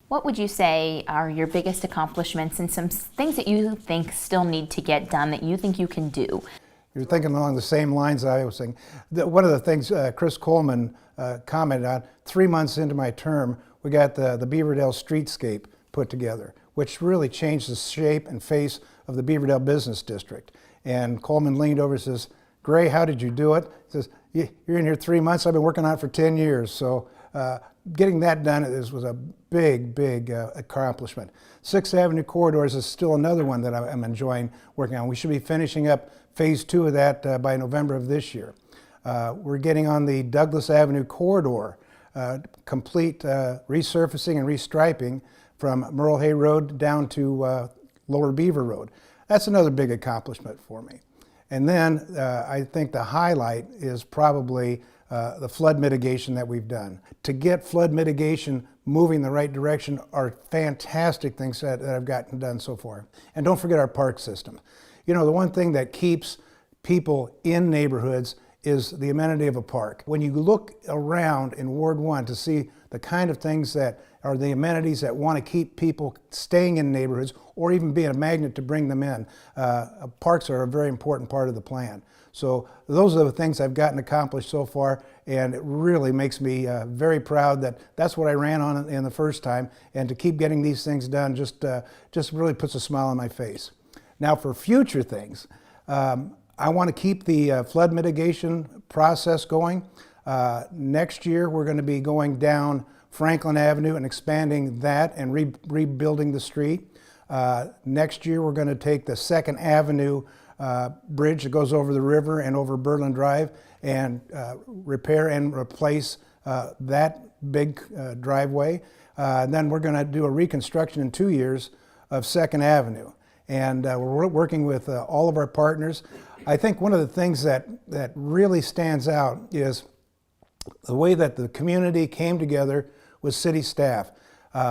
What would you say are your biggest accomplishments and some things that you think still need to get done that you think you can do? You're thinking along the same lines I was thinking. One of the things Chris Coleman commented on, 3 months into my term, we got the Beaverdale streetscape put together, which really changed the shape and face of the Beaverdale Business District. And Coleman leaned over and says, "Gray, how did you do it?" He says, "You're in here 3 months, I've been working on it for 10 years. So getting that done was a big accomplishment. 6th Avenue corridors is still another one that I'm enjoying working on. We should be finishing up phase 2 of that by November of this year. We're getting on the Douglas Avenue corridor, complete resurfacing and restriping from Merle Hay Road down to Lower Beaver Road. That's another big accomplishment for me. And then I think the highlight is probably the flood mitigation that we've done. To get flood mitigation moving in the right direction are fantastic things that I've gotten done so far. And don't forget our park system. You know, the one thing that keeps people in neighborhoods is the amenity of a park. When you look around in Ward 1 to see the kind of things that are the amenities that want to keep people staying in neighborhoods or even be a magnet to bring them in, parks are a very important part of the plan. So those are the things I've gotten accomplished so far, and it really makes me very proud that that's what I ran on in the first time, and to keep getting these things done just really puts a smile on my face. Now for future things, I want to keep the flood mitigation process going. Next year we're going to be going down Franklin Avenue and expanding that and rebuilding the street. Next year we're going to take the 2nd Avenue bridge that goes over the river and over Berlin Drive and repair and replace that big driveway. Then we're going to do a reconstruction in 2 years of 2nd Avenue. And we're working with all of our partners. I think one of the things that really stands out is the way that the community came together with city staff.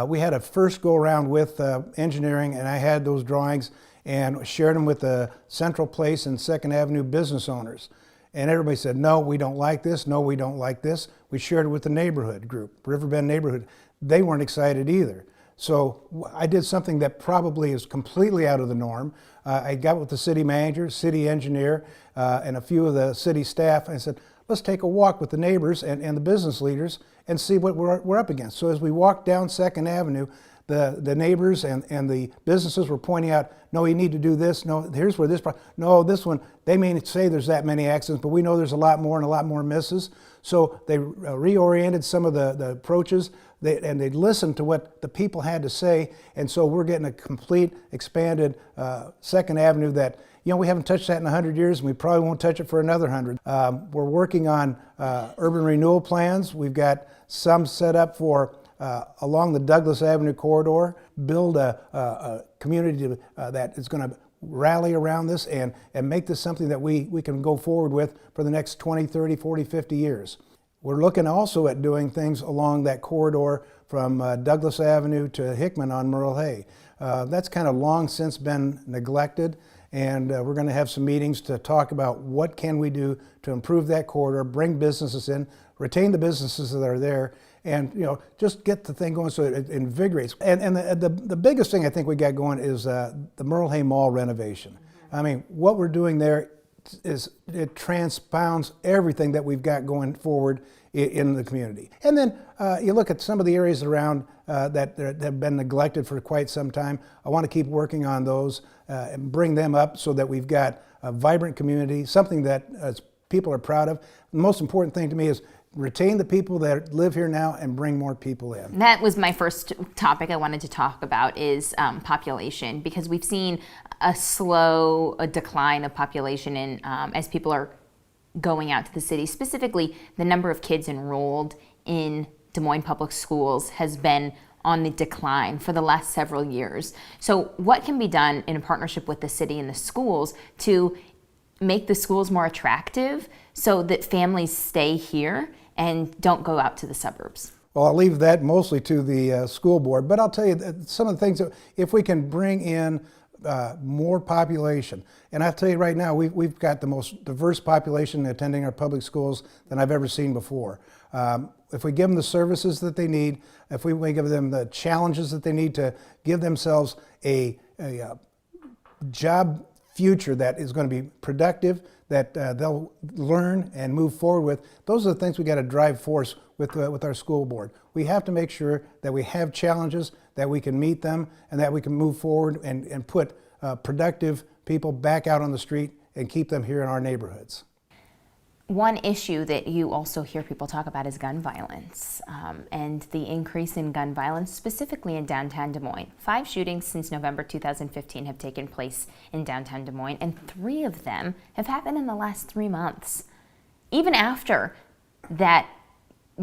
We had a first go around with engineering, and I had those drawings and shared them with the Central Place and 2nd Avenue business owners. And everybody said, "No, we don't like this. No, we don't like this." We shared it with the neighborhood group, Riverbend Neighborhood. They weren't excited either. So I did something that probably is completely out of the norm. I got with the city manager, city engineer, and a few of the city staff, and I said, let's take a walk with the neighbors and the business leaders and see what we're up against. So as we walked down 2nd Avenue, the neighbors and the businesses were pointing out, no, you need to do this. No, here's where this, no, this one, they may say there's that many accidents, but we know there's a lot more and a lot more misses. So they reoriented some of the approaches, and they listened to what the people had to say. And so we're getting a complete, expanded 2nd Avenue that, you know, we haven't touched that in 100 years, and we probably won't touch it for another 100. We're working on urban renewal plans. We've got some set up for along the Douglas Avenue corridor, build a community that is going to rally around this and make this something that we can go forward with for the next 20, 30, 40, 50 years. We're looking also at doing things along that corridor from Douglas Avenue to Hickman on Merle Hay. That's kind of long since been neglected, and we're going to have some meetings to talk about what can we do to improve that corridor, bring businesses in, retain the businesses that are there, and just get the thing going so it invigorates. And the biggest thing I think we got going is the Merle Hay Mall renovation. I mean, what we're doing there it transpounds everything that we've got going forward in the community. And then you look at some of the areas around that have been neglected for quite some time. I want to keep working on those and bring them up so that we've got a vibrant community, something that people are proud of. The most important thing to me is retain the people that live here now and bring more people in. That was my first topic I wanted to talk about is population, because we've seen a slow decline of population in, as people are going out to the city. Specifically, the number of kids enrolled in Des Moines Public Schools has been on the decline for the last several years. So what can be done in a partnership with the city and the schools to make the schools more attractive so that families stay here and don't go out to the suburbs? Well, I'll leave that mostly to the school board, but I'll tell you that some of the things that if we can bring in more population, and I'll tell you right now, we've got the most diverse population attending our public schools than I've ever seen before. If we give them the services that they need, if we give them the challenges that they need to give themselves a job future that is going to be productive, that they'll learn and move forward with, those are the things we got to drive force with our school board. We have to make sure that we have challenges, that we can meet them, and that we can move forward and put productive people back out on the street and keep them here in our neighborhoods. One issue that you also hear people talk about is gun violence and the increase in gun violence, specifically in downtown Des Moines. 5 shootings since November 2015 have taken place in downtown Des Moines, and 3 of them have happened in the last 3 months, even after that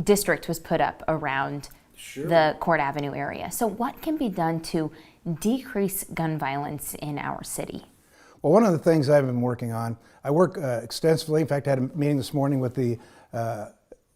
district was put up around the Court Avenue area. So what can be done to decrease gun violence in our city? Well, one of the things I've been working on, I work extensively. In fact, I had a meeting this morning with the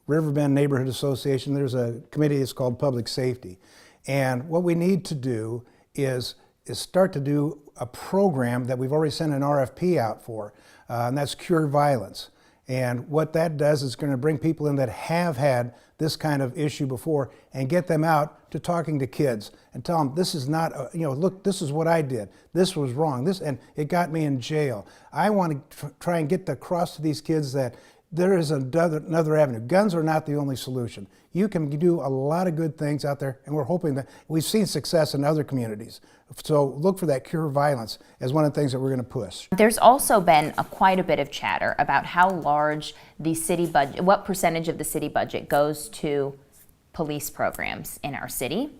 Riverbend Neighborhood Association. There's a committee that's called Public Safety. And what we need to do is start to do a program that we've already sent an RFP out for, and that's Cure Violence. And what that does is going to bring people in that have had this kind of issue before and get them out to talking to kids and tell them, this is not, look, this is what I did. This was wrong. And it got me in jail. I want to try and get across to these kids that there is another avenue. Guns are not the only solution. You can do a lot of good things out there, and we're hoping that we've seen success in other communities. So look for that Cure Violence as one of the things that we're going to push. There's also been quite a bit of chatter about how large the city budget, what percentage of the city budget goes to police programs in our city,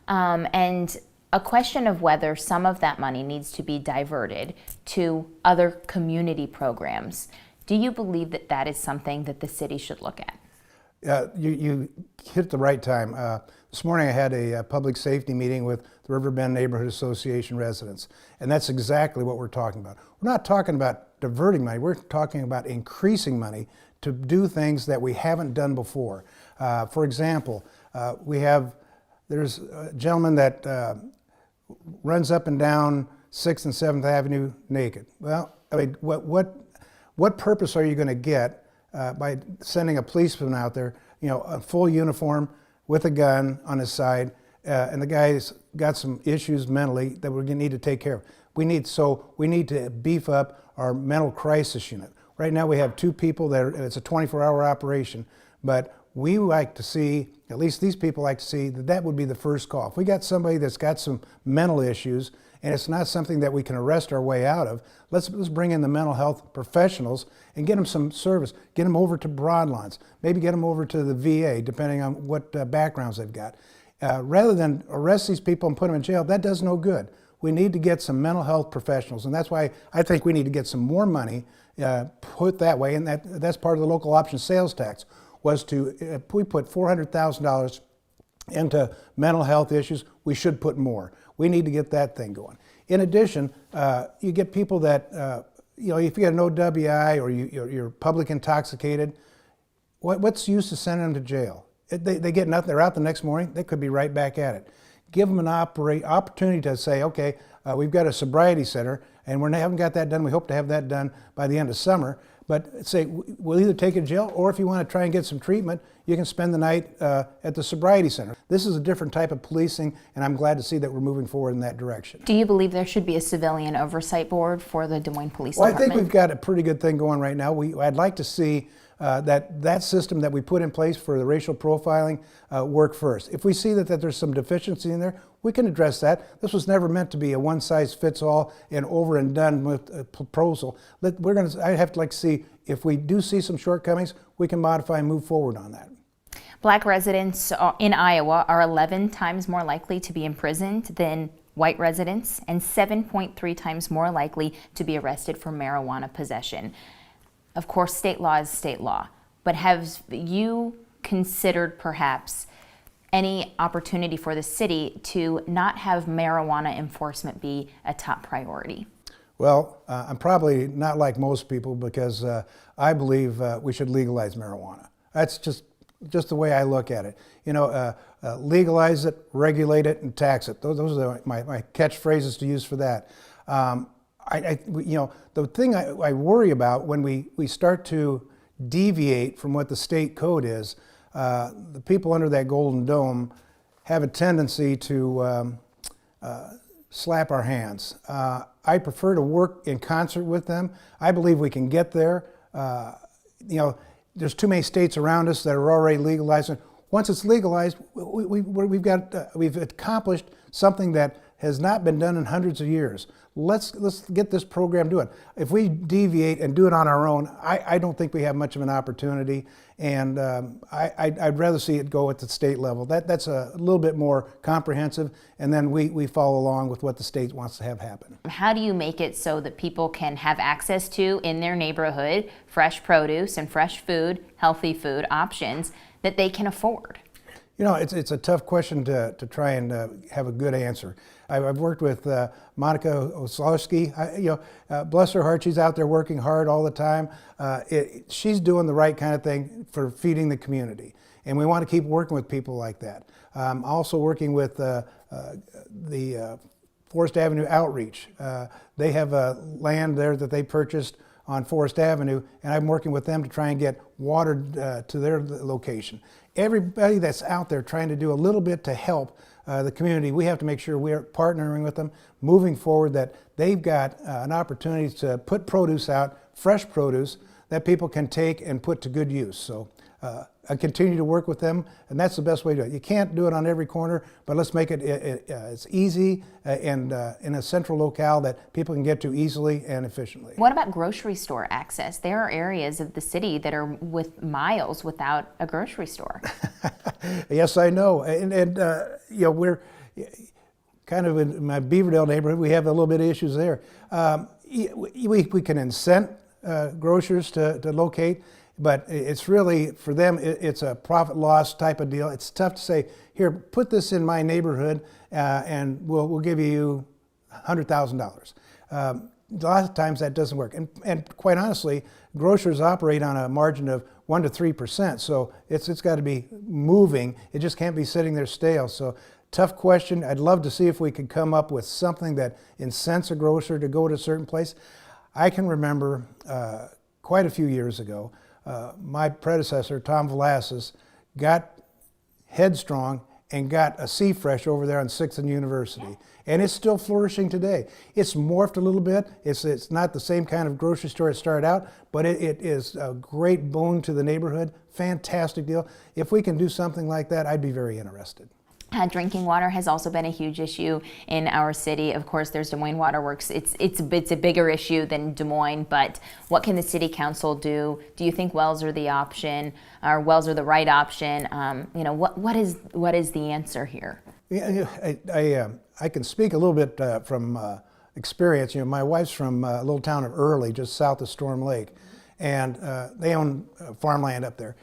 and a question of whether some of that money needs to be diverted to other community programs. Do you believe that that is something that the city should look at? You hit the right time. This morning I had a public safety meeting with the Riverbend Neighborhood Association residents, and that's exactly what we're talking about. We're not talking about diverting money, we're talking about increasing money to do things that we haven't done before. For example, there's a gentleman that runs up and down 6th and 7th Avenue naked. Well, I mean, what purpose are you going to get by sending a policeman out there, a full uniform with a gun on his side, and the guy's got some issues mentally that we're going to need to take care of. We need to beef up our mental crisis unit. Right now we have 2 people it's a 24-hour operation, but we like to see, at least these people like to see, that would be the first call. If we got somebody that's got some mental issues and it's not something that we can arrest our way out of, let's bring in the mental health professionals and get them some service. Get them over to Broadlawns, maybe get them over to the VA, depending on what backgrounds they've got. Rather than arrest these people and put them in jail, that does no good. We need to get some mental health professionals, and that's why I think we need to get some more money put that way, and that's part of the local option sales tax, was to, we put $400,000 into mental health issues, we should put more. We need to get that thing going. In addition, you get people that, if you get an OWI or you're public intoxicated, what's the use of sending them to jail? They get nothing, they're out the next morning, they could be right back at it. Give them an opportunity to say, okay, we've got a sobriety center and we haven't got that done, we hope to have that done by the end of summer. But say, we'll either take you to jail, or if you want to try and get some treatment, you can spend the night at the sobriety center. This is a different type of policing, and I'm glad to see that we're moving forward in that direction. Do you believe there should be a civilian oversight board for the Des Moines Police Well, Department? I think we've got a pretty good thing going right now. I'd like to see that system that we put in place for the racial profiling work first. If we see that there's some deficiency in there, we can address that. This was never meant to be a one-size-fits-all and over and done with a proposal. I'd have to like to see if we do see some shortcomings, we can modify and move forward on that. Black residents in Iowa are 11 times more likely to be imprisoned than white residents and 7.3 times more likely to be arrested for marijuana possession. Of course, state law is state law, but have you considered perhaps any opportunity for the city to not have marijuana enforcement be a top priority? Well, I'm probably not like most people because I believe we should legalize marijuana. That's just the way I look at it. Legalize it, regulate it, and tax it. Those are my catchphrases to use for that. The thing I worry about when we start to deviate from what the state code is, the people under that golden dome have a tendency to slap our hands. I prefer to work in concert with them. I believe we can get there. There's too many states around us that are already legalizing. Once it's legalized, we've accomplished something that has not been done in hundreds of years. Let's get this program doing. If we deviate and do it on our own, I don't think we have much of an opportunity, and I'd rather see it go at the state level. That's a little bit more comprehensive, and then we follow along with what the state wants to have happen. How do you make it so that people can have access to, in their neighborhood, fresh produce and fresh food, healthy food options that they can afford? It's a tough question to try and have a good answer. I've worked with Monica Oslowski. Bless her heart, she's out there working hard all the time. She's doing the right kind of thing for feeding the community, and we want to keep working with people like that. Also working with the Forest Avenue Outreach. They have land there that they purchased on Forest Avenue, and I'm working with them to try and get water to their location. Everybody that's out there trying to do a little bit to help the community, we have to make sure we're partnering with them, moving forward, that they've got an opportunity to put produce out, fresh produce, that people can take and put to good use. So I continue to work with them, and that's the best way to do it. You can't do it on every corner, but let's make it it's easy and in a central locale that people can get to easily and efficiently. What about grocery store access? There are areas of the city that are with miles without a grocery store. Yes, I know, and we're kind of in my Beaverdale neighborhood. We have a little bit of issues there. We can incent grocers to locate. But it's really, for them, it's a profit loss type of deal. It's tough to say, here, put this in my neighborhood and we'll give you $100,000. A lot of times that doesn't work. And quite honestly, grocers operate on a margin of 1% to 3%. So it's got to be moving. It just can't be sitting there stale. So tough question. I'd love to see if we could come up with something that incents a grocer to go to a certain place. I can remember quite a few years ago, my predecessor, Tom Velasquez, got headstrong and got a Sea Fresh over there on 6th and University. And it's still flourishing today. It's morphed a little bit. It's not the same kind of grocery store it started out, but it is a great boon to the neighborhood. Fantastic deal. If we can do something like that, I'd be very interested. Drinking water has also been a huge issue in our city. Of course, there's Des Moines Water Works. It's a bigger issue than Des Moines, but what can the city council do? Do you think wells are the option, or wells are the right option? What is the answer here? Yeah, I can speak a little bit from experience. My wife's from a little town of Early, just south of Storm Lake, and they own farmland up there.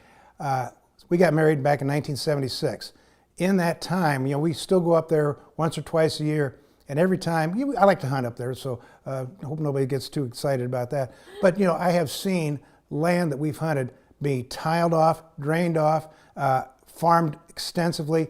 We got married back in 1976. In that time, we still go up there once or twice a year, and every time, I like to hunt up there, so I hope nobody gets too excited about that. But, I have seen land that we've hunted be tiled off, drained off, farmed extensively.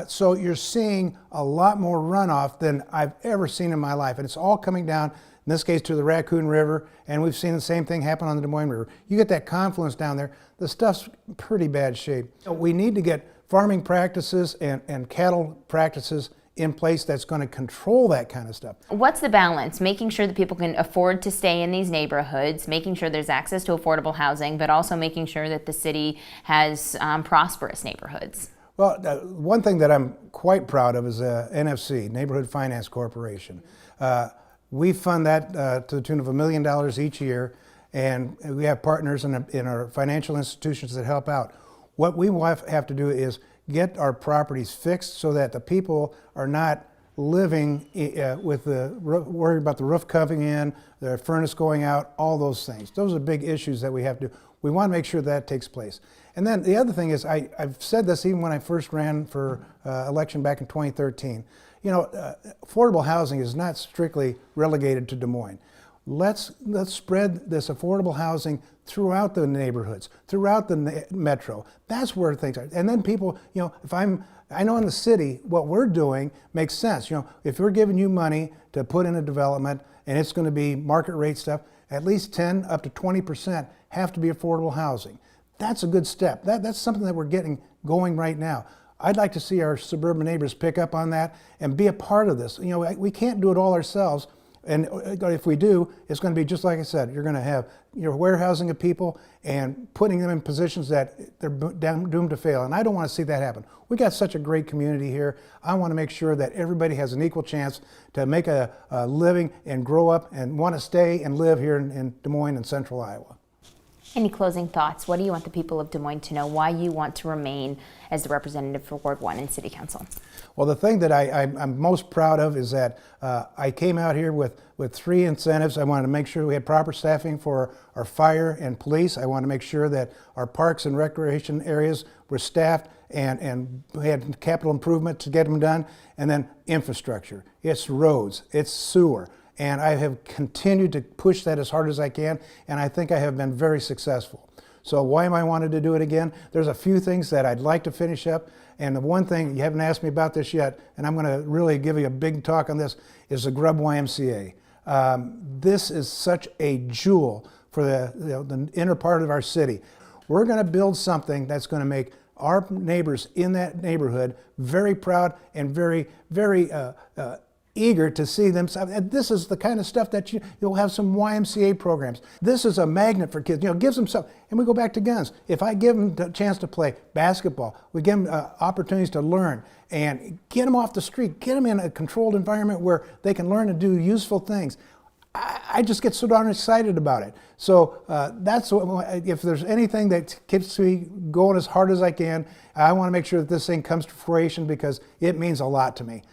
So you're seeing a lot more runoff than I've ever seen in my life, and it's all coming down, in this case, to the Raccoon River, and we've seen the same thing happen on the Des Moines River. You get that confluence down there, the stuff's pretty bad shape. We need to get farming practices and cattle practices in place that's going to control that kind of stuff. What's the balance? Making sure that people can afford to stay in these neighborhoods, making sure there's access to affordable housing, but also making sure that the city has prosperous neighborhoods. Well, one thing that I'm quite proud of is NFC, Neighborhood Finance Corporation. We fund that to the tune of $1 million each year, and we have partners in our financial institutions that help out. What we have to do is get our properties fixed so that the people are not living with worried about the roof coming in, the furnace going out, all those things. Those are big issues that we have to do. We want to make sure that takes place. And then the other thing is, I've said this even when I first ran for election back in 2013. Affordable housing is not strictly relegated to Des Moines. Let's spread this affordable housing throughout the neighborhoods, throughout the metro. That's where things are. And then people, I know in the city, what we're doing makes sense. If we're giving you money to put in a development and it's going to be market rate stuff, at least 10 up to 20% have to be affordable housing. That's a good step. That's something that we're getting going right now. I'd like to see our suburban neighbors pick up on that and be a part of this. You know, we can't do it all ourselves. And if we do, it's going to be just like I said. You're going to have your warehousing of people and putting them in positions that they're doomed to fail. And I don't want to see that happen. We got such a great community here. I want to make sure that everybody has an equal chance to make a living and grow up and want to stay and live here in Des Moines and Central Iowa. Any closing thoughts? What do you want the people of Des Moines to know? Why you want to remain as the representative for Ward 1 in City Council? Well, the thing that I'm most proud of is that I came out here with 3 incentives. I wanted to make sure we had proper staffing for our fire and police. I wanted to make sure that our parks and recreation areas were staffed and we had capital improvement to get them done. And then infrastructure. It's roads, it's sewer. And I have continued to push that as hard as I can, and I think I have been very successful. So why am I wanting to do it again? There's a few things that I'd like to finish up, and the one thing, you haven't asked me about this yet, and I'm going to really give you a big talk on this, is the Grub YMCA. This is such a jewel for the inner part of our city. We're going to build something that's going to make our neighbors in that neighborhood very proud and very eager to see them. This is the kind of stuff that you'll have some YMCA programs. This is a magnet for kids. You know, gives them something. And we go back to guns. If I give them the chance to play basketball, we give them opportunities to learn and get them off the street, get them in a controlled environment where they can learn to do useful things. I just get so darn excited about it. So that's what, if there's anything that keeps me going as hard as I can, I want to make sure that this thing comes to fruition because it means a lot to me.